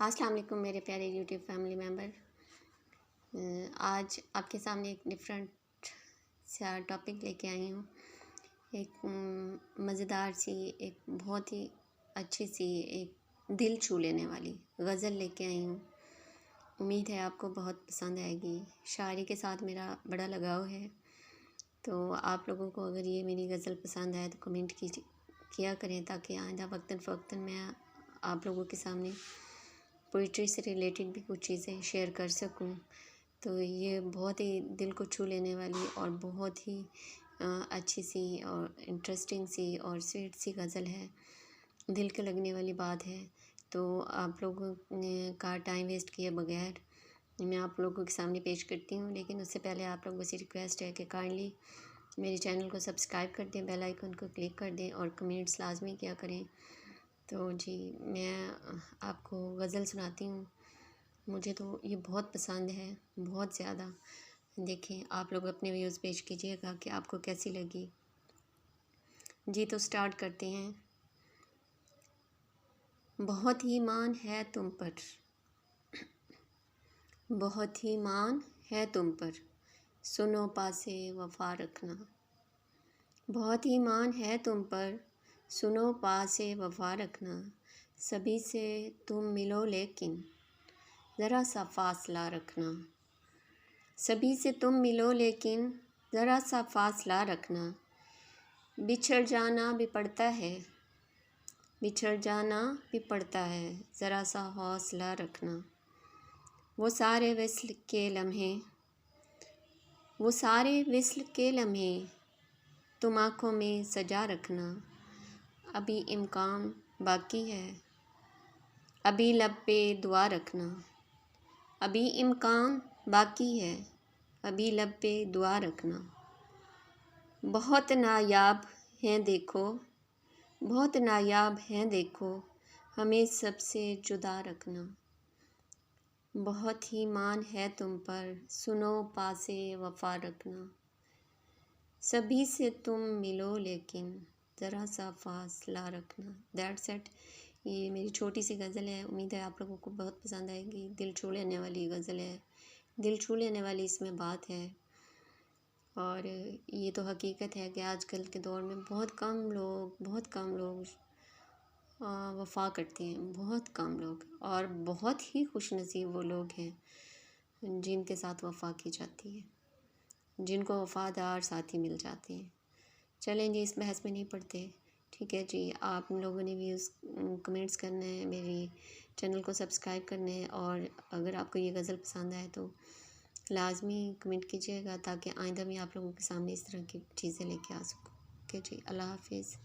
अस्सलाम वालेकुम मेरे प्यारे यूट्यूब फैमिली मेम्बर। आज आपके सामने एक डिफरेंट सा टॉपिक लेके आई हूँ। एक मज़ेदार सी, एक बहुत ही अच्छी सी, एक दिल छू लेने वाली गज़ल लेके आई हूँ। उम्मीद है आपको बहुत पसंद आएगी। शायरी के साथ मेरा बड़ा लगाव है, तो आप लोगों को अगर ये मेरी गज़ल पसंद आए तो कमेंट किया करें, ताकि आइंदा वक्तन फ़वक्तन मैं आप लोगों के सामने पोइट्री से रिलेटेड भी कुछ चीज़ें शेयर कर सकूं। तो ये बहुत ही दिल को छू लेने वाली और बहुत ही अच्छी सी और इंटरेस्टिंग सी और स्वीट सी गज़ल है, दिल के लगने वाली बात है। तो आप लोगों ने का टाइम वेस्ट किए बगैर मैं आप लोगों के सामने पेश करती हूँ। लेकिन उससे पहले आप लोगों से रिक्वेस्ट है कि काइंडली मेरे चैनल को सब्सक्राइब कर दें, बेल आइकन को क्लिक कर दें और कमेंट्स लाजमी किया करें। तो जी, मैं आपको गज़ल सुनाती हूँ। मुझे तो ये बहुत पसंद है, बहुत ज़्यादा। देखें, आप लोग अपने व्यूज़ पेश कीजिएगा कि आपको कैसी लगी। जी, तो स्टार्ट करते हैं। बहुत ही मान है तुम पर, बहुत ही मान है तुम पर, सुनो पासे वफ़ा रखना। बहुत ही मान है तुम पर, सुनो पासे वफ़ा रखना। सभी से तुम मिलो लेकिन ज़रा सा फासला रखना। सभी से तुम मिलो लेकिन ज़रा सा फासला रखना। बिछड़ जाना भी पड़ता है, बिछड़ जाना भी पड़ता है, ज़रा सा हौसला रखना। वो सारे विस्ल के लम्हे, वो सारे विस्ल के लम्हे तुम आँखों में सजा रखना। अभी इम्कान बाकी है, अभी लब पे दुआ रखना। अभी इम्कान बाकी है, अभी लब पे दुआ रखना। बहुत नायाब हैं देखो, बहुत नायाब हैं देखो, हमें सबसे जुदा रखना। बहुत ही मान है तुम पर, सुनो पासे वफ़ा रखना। सभी से तुम मिलो लेकिन ज़रा सा फासला रखना। That's it. ये मेरी छोटी सी गज़ल है, उम्मीद है आप लोगों को बहुत पसंद आएगी। दिल छू लेने वाली गज़ल है, दिल छू लेने वाली इसमें बात है। और ये तो हकीकत है कि आजकल के दौर में बहुत कम लोग वफ़ा करते हैं, बहुत कम लोग। और बहुत ही खुशनसीब वो लोग हैं जिनके साथ वफ़ा की जाती है, जिनको वफ़ादार साथी मिल जाते हैं। चलें जी, इस बहस में नहीं पड़ते। ठीक है जी, आप लोगों ने व्यूज़ कमेंट्स करना है, मेरी चैनल को सब्सक्राइब करना है। और अगर आपको ये गज़ल पसंद आए तो लाजमी कमेंट कीजिएगा, ताकि आइंदा मैं आप लोगों के सामने इस तरह की चीज़ें लेके आ सकूँ। ओके जी, अल्लाह हाफिज़।